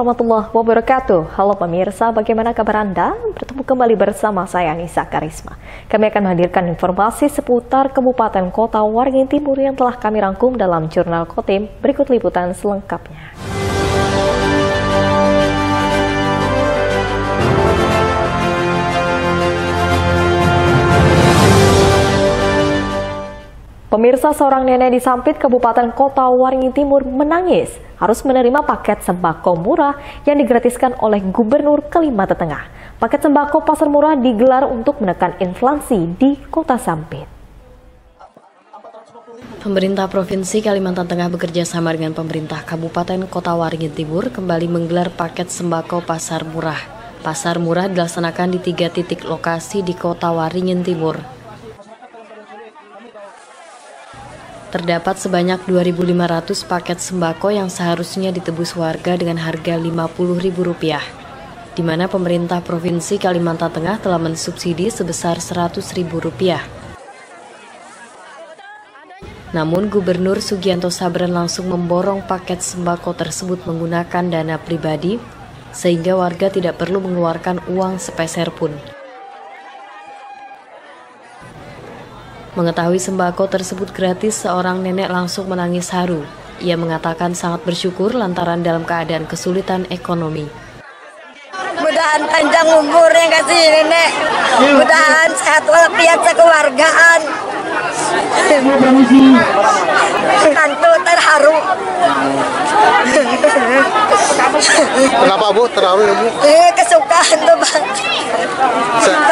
warahmatullahi wabarakatuh. Halo pemirsa, bagaimana kabar Anda? Bertemu kembali bersama saya Anissa Karisma. Kami akan menghadirkan informasi seputar Kabupaten Kota Waringin Timur yang telah kami rangkum dalam Jurnal Kotim. Berikut liputan selengkapnya. Pemirsa, seorang nenek di Sampit, Kabupaten Kota Waringin Timur menangis harus menerima paket sembako murah yang digratiskan oleh Gubernur Kalimantan Tengah. Paket sembako pasar murah digelar untuk menekan inflasi di Kota Sampit. Pemerintah Provinsi Kalimantan Tengah bekerja sama dengan pemerintah Kabupaten Kota Waringin Timur kembali menggelar paket sembako pasar murah. Pasar murah dilaksanakan di 3 titik lokasi di Kota Waringin Timur. Terdapat sebanyak 2.500 paket sembako yang seharusnya ditebus warga dengan harga Rp50.000, di mana pemerintah Provinsi Kalimantan Tengah telah mensubsidi sebesar Rp100.000. Namun Gubernur Sugianto Sabran langsung memborong paket sembako tersebut menggunakan dana pribadi, sehingga warga tidak perlu mengeluarkan uang sepeser pun. Mengetahui sembako tersebut gratis, seorang nenek langsung menangis haru. Ia mengatakan sangat bersyukur lantaran dalam keadaan kesulitan ekonomi. Mudahan panjang umur yang kasih nenek. Mudahan sehat walafiat sekeluargaan. Tentu terharu. Kenapa Bu? Terharu ya Bu? Kesukaan tuh Bang.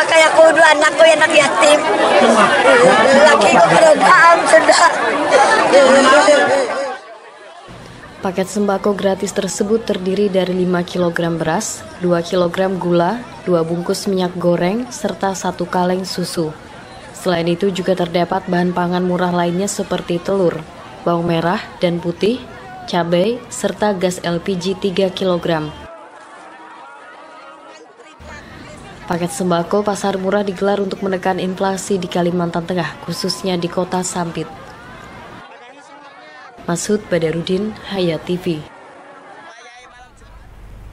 Kayak aku dua anakku yang anak yatim. Lagi keberadaan sudah. Paket sembako gratis tersebut terdiri dari 5 kg beras, 2 kg gula, 2 bungkus minyak goreng, serta 1 kaleng susu. Selain itu juga terdapat bahan pangan murah lainnya seperti telur, bawang merah dan putih, cabai, serta gas LPG 3 kg. Paket sembako pasar murah digelar untuk menekan inflasi di Kalimantan Tengah, khususnya di Kota Sampit. Masud Badarudin, Hayat TV.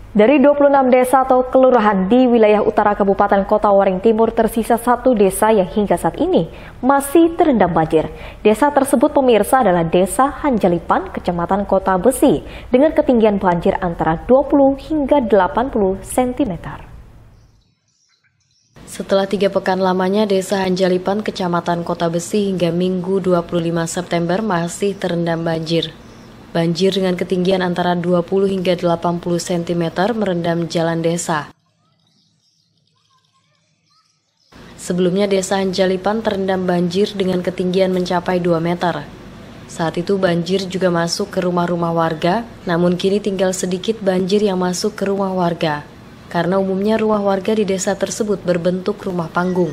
Dari 26 desa atau kelurahan di wilayah utara Kabupaten Kota Waringin Timur, tersisa 1 desa yang hingga saat ini masih terendam banjir. Desa tersebut pemirsa adalah Desa Hanjalipan, Kecamatan Kota Besi, dengan ketinggian banjir antara 20 hingga 80 cm. Setelah 3 pekan lamanya, Desa Hanjalipan, Kecamatan Kota Besi hingga Minggu 25 September masih terendam banjir. Banjir dengan ketinggian antara 20 hingga 80 cm merendam jalan desa. Sebelumnya Desa Hanjalipan terendam banjir dengan ketinggian mencapai 2 meter. Saat itu banjir juga masuk ke rumah-rumah warga, namun kini tinggal sedikit banjir yang masuk ke rumah warga. Karena umumnya rumah warga di desa tersebut berbentuk rumah panggung.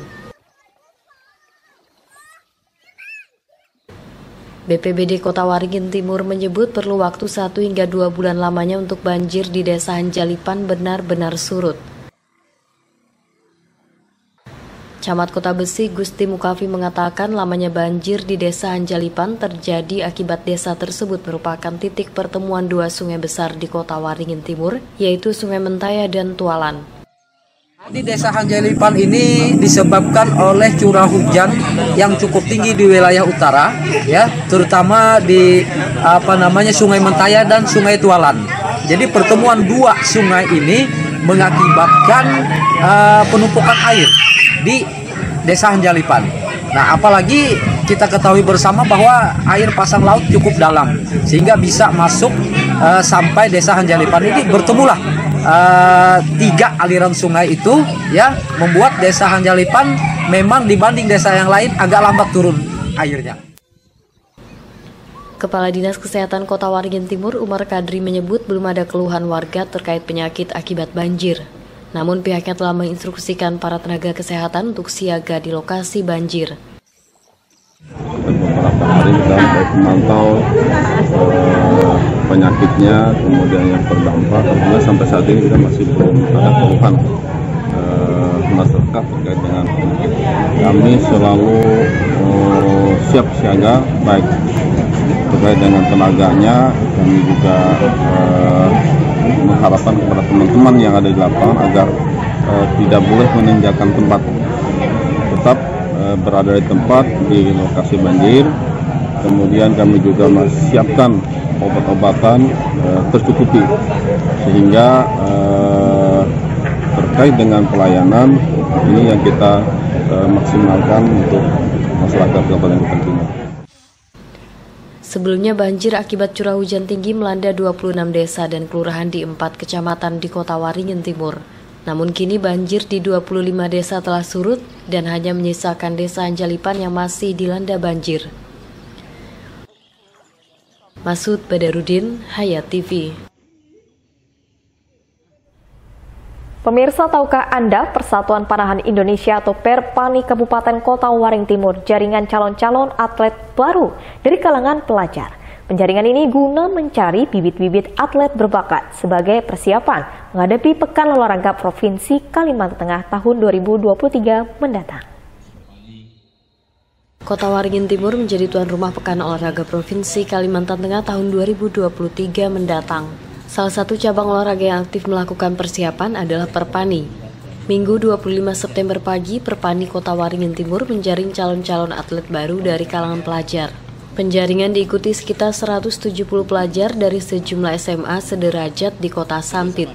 BPBD Kota Waringin Timur menyebut perlu waktu 1 hingga 2 bulan lamanya untuk banjir di Desa Hanjalipan benar-benar surut. Camat Kota Besi Gusti Mukafi mengatakan lamanya banjir di Desa Hanjalipan terjadi akibat desa tersebut merupakan titik pertemuan 2 sungai besar di Kota Waringin Timur, yaitu Sungai Mentaya dan Tualan. Di Desa Hanjalipan ini disebabkan oleh curah hujan yang cukup tinggi di wilayah utara, ya, terutama di Sungai Mentaya dan Sungai Tualan. Jadi pertemuan 2 sungai ini mengakibatkan penumpukan air di Desa Hanjalipan. Nah, apalagi kita ketahui bersama bahwa air pasang laut cukup dalam sehingga bisa masuk sampai Desa Hanjalipan ini. Bertemulah 3 aliran sungai itu, ya, membuat Desa Hanjalipan memang dibanding desa yang lain agak lambat turun airnya. Kepala Dinas Kesehatan Kota Waringin Timur Umar Kadri menyebut belum ada keluhan warga terkait penyakit akibat banjir. Namun pihaknya telah menginstruksikan para tenaga kesehatan untuk siaga di lokasi banjir. Beberapa hari kita memantau penyakitnya, kemudian yang terdampak. Tentunya sampai saat ini kita masih belum ada keluhan masyarakat terkait dengan penyakit. Kami selalu siap siaga, baik terkait dengan tenaganya, kami juga mengharapkan kepada teman-teman yang ada di lapangan agar tidak boleh meninggalkan tempat, tetap berada di tempat di lokasi banjir. Kemudian kami juga siapkan obat-obatan tercukupi sehingga terkait dengan pelayanan ini yang kita maksimalkan untuk masyarakat Kabupaten Kutai Timur. Sebelumnya banjir akibat curah hujan tinggi melanda 26 desa dan kelurahan di 4 kecamatan di Kota Waringin Timur. Namun kini banjir di 25 desa telah surut dan hanya menyisakan desa Hanjalipan yang masih dilanda banjir. Masud Badarudin, Hayat TV. Pemirsa, tahukah Anda Persatuan Panahan Indonesia atau Perpani Kabupaten Kota Waringin Timur jaringan calon-calon atlet baru dari kalangan pelajar. Penjaringan ini guna mencari bibit-bibit atlet berbakat sebagai persiapan menghadapi Pekan Olahraga Provinsi Kalimantan Tengah tahun 2023 mendatang. Kota Waringin Timur menjadi tuan rumah Pekan Olahraga Provinsi Kalimantan Tengah tahun 2023 mendatang. Salah satu cabang olahraga yang aktif melakukan persiapan adalah Perpani. Minggu 25 September pagi, Perpani Kota Waringin Timur menjaring calon-calon atlet baru dari kalangan pelajar. Penjaringan diikuti sekitar 170 pelajar dari sejumlah SMA sederajat di Kota Sampit.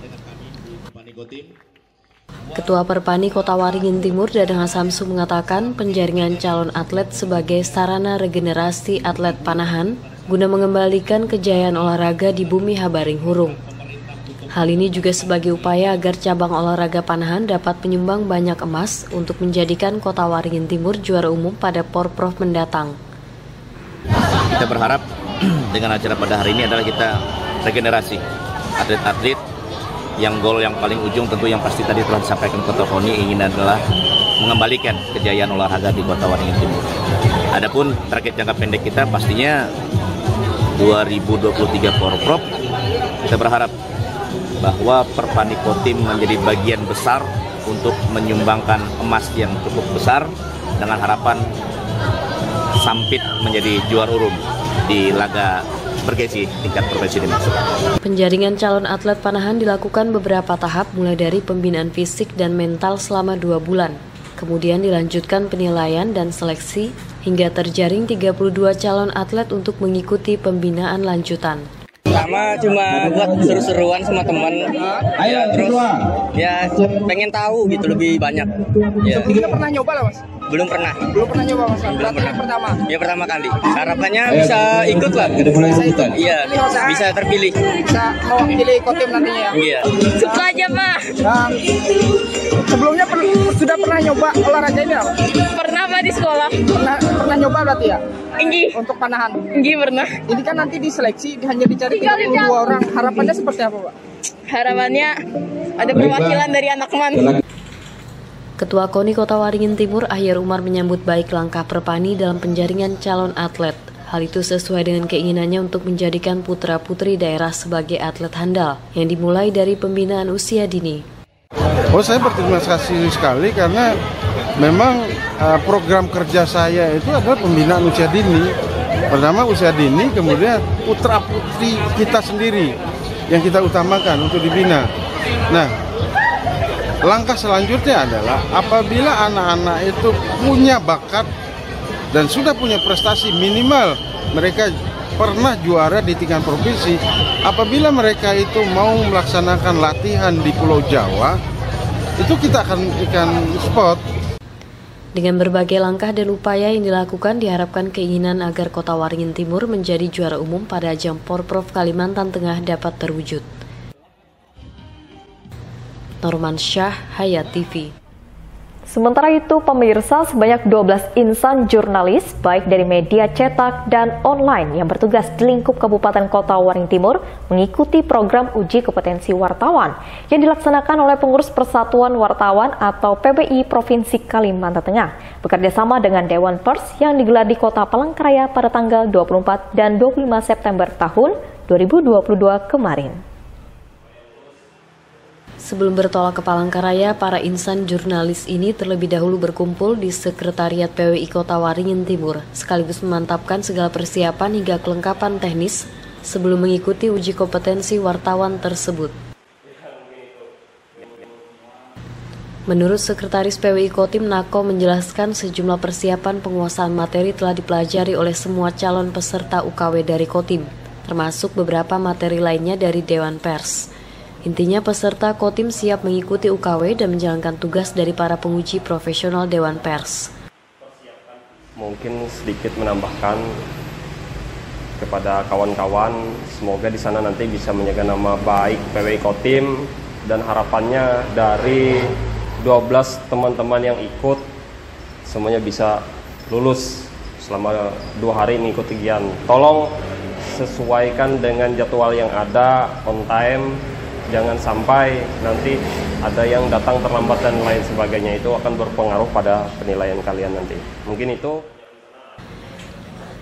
Ketua Perpani Kota Waringin Timur, Dadang Samsu, mengatakan penjaringan calon atlet sebagai sarana regenerasi atlet panahan guna mengembalikan kejayaan olahraga di bumi Habaring Hurung. Hal ini juga sebagai upaya agar cabang olahraga panahan dapat menyumbang banyak emas untuk menjadikan Kota Waringin Timur juara umum pada Porprov mendatang. Kita berharap dengan acara pada hari ini adalah kita regenerasi atlet-atlet yang gol yang paling ujung tentu yang pasti tadi telah disampaikan Ketua KONI ingin adalah mengembalikan kejayaan olahraga di Kota Waringin Timur. Adapun target jangka pendek kita pastinya 2023 Porprov, kita berharap bahwa Perpani Kotim menjadi bagian besar untuk menyumbangkan emas yang cukup besar dengan harapan Sampit menjadi juara umum di laga bergengsi tingkat provinsi dimaksud. Penjaringan calon atlet panahan dilakukan beberapa tahap mulai dari pembinaan fisik dan mental selama 2 bulan. Kemudian dilanjutkan penilaian dan seleksi hingga terjaring 32 calon atlet untuk mengikuti pembinaan lanjutan. Pertama cuma buat seru-seruan sama teman. Ya, terus ya pengen tahu gitu lebih banyak. Ya. Kita pernah nyoba lah, Mas? Belum pernah. Belum pernah nyoba, Mas? Belum pernah. Pertama? Ya pertama kali. Harapannya bisa ikut lah. Iya, bisa terpilih. Bisa mewakili Kotim nantinya ya? Iya. Suka aja, Pak. Sebelumnya sudah pernah nyoba olahraga ini, Pak? Pernah, Pak, di sekolah. Pernah nyoba berarti ya? Tinggi. Untuk panahan? Tinggi pernah. Ini kan nanti diseleksi hanya dicari 32 orang. Harapannya seperti apa, Pak? Harapannya ada perwakilan dari anak teman. Ketua KONI Kota Waringin Timur, Ahyar Umar, menyambut baik langkah Perpani dalam penjaringan calon atlet. Hal itu sesuai dengan keinginannya untuk menjadikan putra-putri daerah sebagai atlet handal yang dimulai dari pembinaan usia dini. Saya berterima kasih sekali karena memang program kerja saya itu adalah pembinaan usia dini. Pertama usia dini, kemudian putra-putri kita sendiri yang kita utamakan untuk dibina. Nah, langkah selanjutnya adalah apabila anak-anak itu punya bakat dan sudah punya prestasi, minimal mereka pernah juara di tingkat provinsi, apabila mereka itu mau melaksanakan latihan di Pulau Jawa, itu kita akan spot. Dengan berbagai langkah dan upaya yang dilakukan, diharapkan keinginan agar Kota Waringin Timur menjadi juara umum pada ajang Porprov Kalimantan Tengah dapat terwujud. Norman Syah, Hayat TV. Sementara itu, pemirsa, sebanyak 12 insan jurnalis, baik dari media cetak dan online yang bertugas di lingkup Kabupaten Kota Waringin Timur, mengikuti program uji kompetensi wartawan yang dilaksanakan oleh Pengurus Persatuan Wartawan atau PPI Provinsi Kalimantan Tengah, bekerjasama dengan Dewan Pers yang digelar di Kota Palangkaraya pada tanggal 24 dan 25 September tahun 2022 kemarin. Sebelum bertolak ke Palangkaraya, para insan jurnalis ini terlebih dahulu berkumpul di Sekretariat PWI Kota Waringin Timur, sekaligus memantapkan segala persiapan hingga kelengkapan teknis sebelum mengikuti uji kompetensi wartawan tersebut. Menurut Sekretaris PWI Kotim Nako menjelaskan sejumlah persiapan penguasaan materi telah dipelajari oleh semua calon peserta UKW dari Kotim, termasuk beberapa materi lainnya dari Dewan Pers. Intinya peserta Kotim siap mengikuti UKW dan menjalankan tugas dari para penguji profesional Dewan Pers. Mungkin sedikit menambahkan kepada kawan-kawan, semoga di sana nanti bisa menjaga nama baik PWI Kotim dan harapannya dari 12 teman-teman yang ikut semuanya bisa lulus selama 2 hari mengikuti kegiatan. Tolong sesuaikan dengan jadwal yang ada, on time, jangan sampai nanti ada yang datang terlambat dan lain sebagainya, itu akan berpengaruh pada penilaian kalian nanti. Mungkin itu.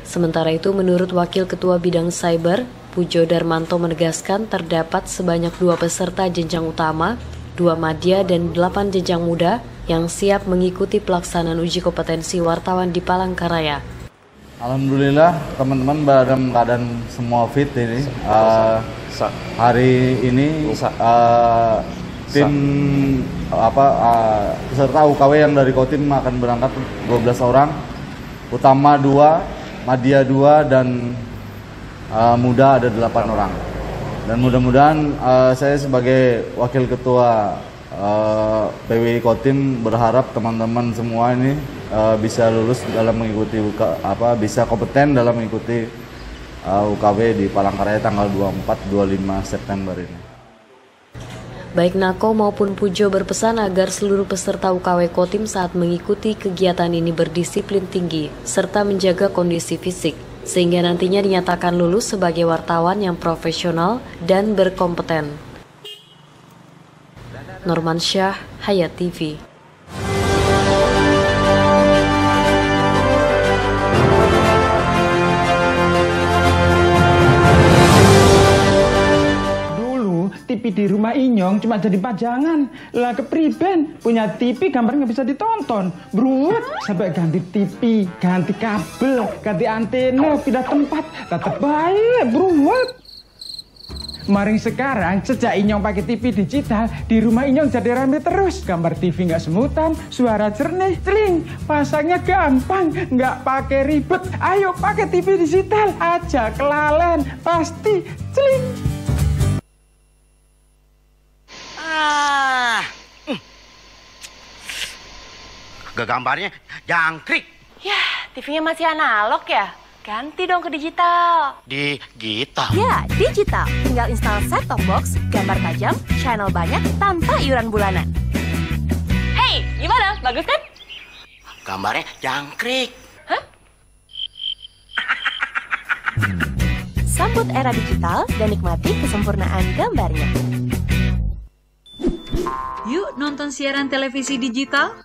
Sementara itu, menurut Wakil Ketua Bidang Cyber, Pujo Darmanto menegaskan terdapat sebanyak 2 peserta jenjang utama, 2 madya dan 8 jenjang muda yang siap mengikuti pelaksanaan uji kompetensi wartawan di Palangkaraya. Alhamdulillah teman-teman dalam keadaan semua fit ini. Hari ini tim peserta UKW yang dari Kotim akan berangkat 12 orang, utama 2, madya 2 dan muda ada 8 orang. Dan mudah-mudahan saya sebagai Wakil Ketua PWI Kotim berharap teman-teman semua ini bisa lulus dalam mengikuti bisa kompeten dalam mengikuti UKW di Palangkaraya tanggal 24-25 September ini. Baik Nako maupun Pujo berpesan agar seluruh peserta UKW Kotim saat mengikuti kegiatan ini berdisiplin tinggi serta menjaga kondisi fisik, sehingga nantinya dinyatakan lulus sebagai wartawan yang profesional dan berkompeten. Norman Syah, Hayat TV. Dulu TV di rumah Inyong cuma jadi pajangan. Lah kepriben punya TV gambar nggak bisa ditonton. Beruat sampai ganti TV, ganti kabel, ganti antena, pindah tempat. Tetap baik, beruat. Maring sekarang, sejak Inyong pakai TV digital, di rumah Inyong jadi rame terus. Gambar TV nggak semutan, suara jernih, celing. Pasangnya gampang, nggak pakai ribet. Ayo pakai TV digital aja, kelalen. Pasti celing. Gambarnya jangkrik. Ya, TV-nya masih analog ya? Ganti dong ke digital. Digital? Ya, digital. Tinggal install set-top box, gambar tajam, channel banyak, tanpa iuran bulanan. Hey, gimana? Bagus kan? Gambarnya jangkrik. Hah? Sambut era digital dan nikmati kesempurnaan gambarnya. Yuk nonton siaran televisi digital.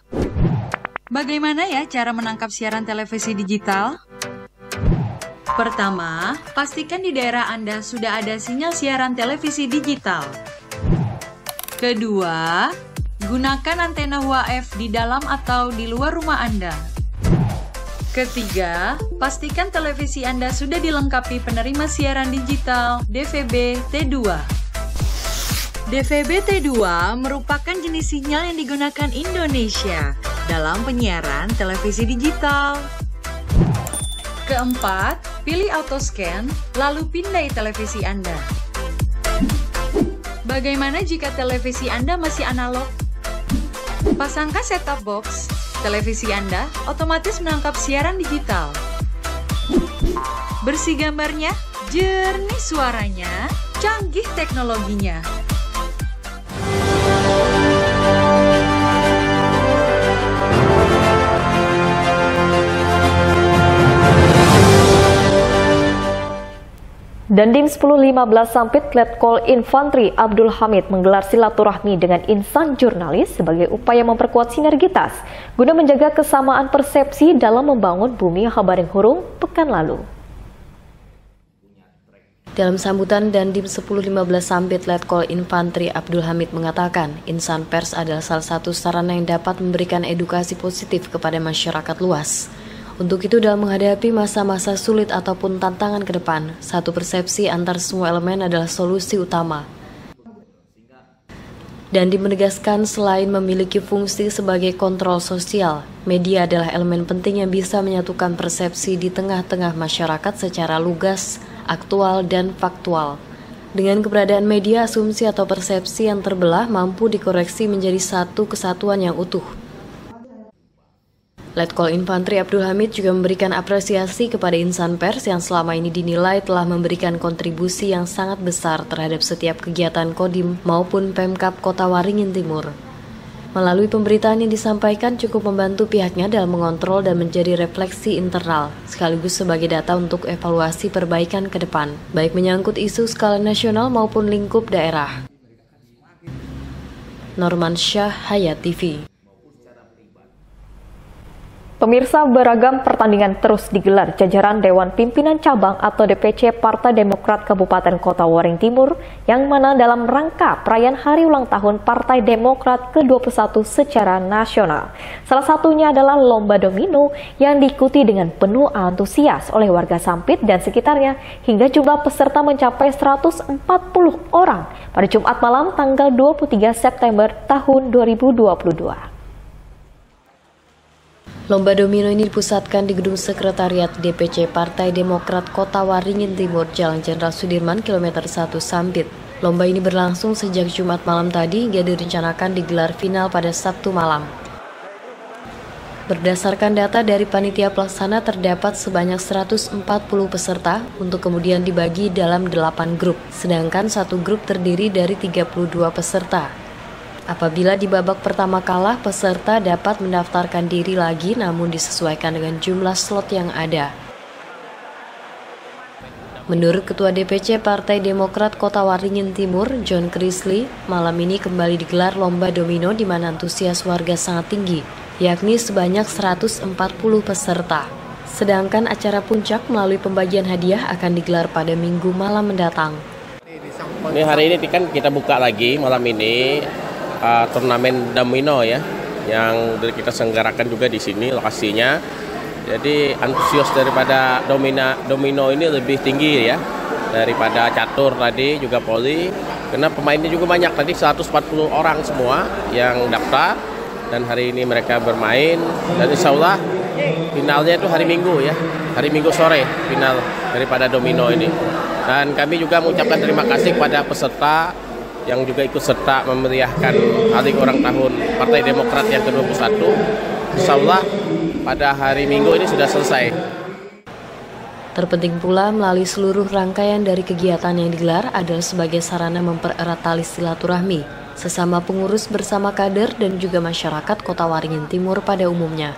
Bagaimana ya cara menangkap siaran televisi digital? Pertama, pastikan di daerah Anda sudah ada sinyal siaran televisi digital. Kedua, gunakan antena UHF di dalam atau di luar rumah Anda. Ketiga, pastikan televisi Anda sudah dilengkapi penerima siaran digital DVB T2. DVB T2 merupakan jenis sinyal yang digunakan Indonesia dalam penyiaran televisi digital. Keempat, pilih autoscan, lalu pindai televisi Anda. Bagaimana jika televisi Anda masih analog? Pasangkan set-top box, televisi Anda otomatis menangkap siaran digital. Bersih gambarnya, jernih suaranya, canggih teknologinya. Dandim 1015 Sampit Letkol Infantri Abdul Hamid menggelar silaturahmi dengan insan jurnalis sebagai upaya memperkuat sinergitas guna menjaga kesamaan persepsi dalam membangun bumi Habaring Hurung pekan lalu. Dalam sambutan Dandim 1015 Sampit Letkol Infantri Abdul Hamid mengatakan, insan pers adalah salah satu sarana yang dapat memberikan edukasi positif kepada masyarakat luas. Untuk itu dalam menghadapi masa-masa sulit ataupun tantangan ke depan, satu persepsi antar semua elemen adalah solusi utama. Dandi menegaskan selain memiliki fungsi sebagai kontrol sosial, media adalah elemen penting yang bisa menyatukan persepsi di tengah-tengah masyarakat secara lugas, aktual, dan faktual. Dengan keberadaan media, asumsi atau persepsi yang terbelah mampu dikoreksi menjadi satu kesatuan yang utuh. Letkol Infantri Abdul Hamid juga memberikan apresiasi kepada insan pers yang selama ini dinilai telah memberikan kontribusi yang sangat besar terhadap setiap kegiatan Kodim maupun Pemkab Kota Waringin Timur. Melalui pemberitaan yang disampaikan cukup membantu pihaknya dalam mengontrol dan menjadi refleksi internal, sekaligus sebagai data untuk evaluasi perbaikan ke depan, baik menyangkut isu skala nasional maupun lingkup daerah. Norman Syah, Hayat TV. Pemirsa, beragam pertandingan terus digelar jajaran Dewan Pimpinan Cabang atau DPC Partai Demokrat Kabupaten Kota Waringin Timur yang mana dalam rangka perayaan Hari Ulang Tahun Partai Demokrat ke-21 secara nasional. Salah satunya adalah Lomba Domino yang diikuti dengan penuh antusias oleh warga Sampit dan sekitarnya hingga jumlah peserta mencapai 140 orang pada Jumat malam tanggal 23 September tahun 2022. Lomba domino ini dipusatkan di Gedung Sekretariat DPC Partai Demokrat Kota Waringin Timur, Jalan Jenderal Sudirman, kilometer 1 Sampit. Lomba ini berlangsung sejak Jumat malam tadi hingga direncanakan digelar final pada Sabtu malam. Berdasarkan data dari panitia pelaksana terdapat sebanyak 140 peserta untuk kemudian dibagi dalam 8 grup, sedangkan satu grup terdiri dari 32 peserta. Apabila di babak pertama kalah, peserta dapat mendaftarkan diri lagi namun disesuaikan dengan jumlah slot yang ada. Menurut Ketua DPC Partai Demokrat Kota Waringin Timur, John Chrisley, malam ini kembali digelar Lomba Domino di mana antusias warga sangat tinggi, yakni sebanyak 140 peserta. Sedangkan acara puncak melalui pembagian hadiah akan digelar pada Minggu malam mendatang. Ini hari ini kan kita buka lagi malam ini turnamen domino ya, yang kita selenggarakan juga di sini lokasinya. Jadi antusias daripada domino ini lebih tinggi ya daripada catur tadi juga poli, karena pemainnya juga banyak tadi 140 orang semua yang daftar dan hari ini mereka bermain dan insya Allah finalnya itu hari Minggu ya, hari Minggu sore final daripada domino ini. Dan kami juga mengucapkan terima kasih kepada peserta yang juga ikut serta memeriahkan Hari Ulang Tahun Partai Demokrat yang ke-21. Insya Allah pada hari Minggu ini sudah selesai. Terpenting pula melalui seluruh rangkaian dari kegiatan yang digelar adalah sebagai sarana mempererat tali silaturahmi sesama pengurus bersama kader dan juga masyarakat Kota Waringin Timur pada umumnya.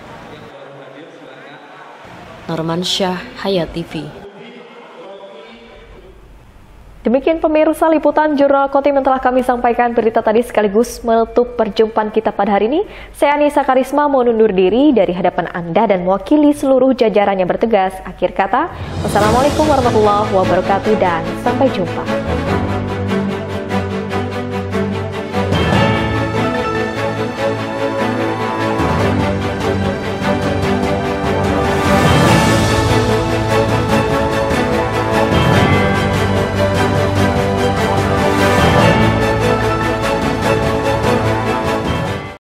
Norman Syah, Hayat TV. Demikian pemirsa liputan Jurnal Kotim yang telah kami sampaikan berita tadi sekaligus menutup perjumpaan kita pada hari ini. Saya Anissa Karisma mau undur diri dari hadapan Anda dan mewakili seluruh jajaran yang bertugas. Akhir kata, wassalamualaikum warahmatullahi wabarakatuh dan sampai jumpa.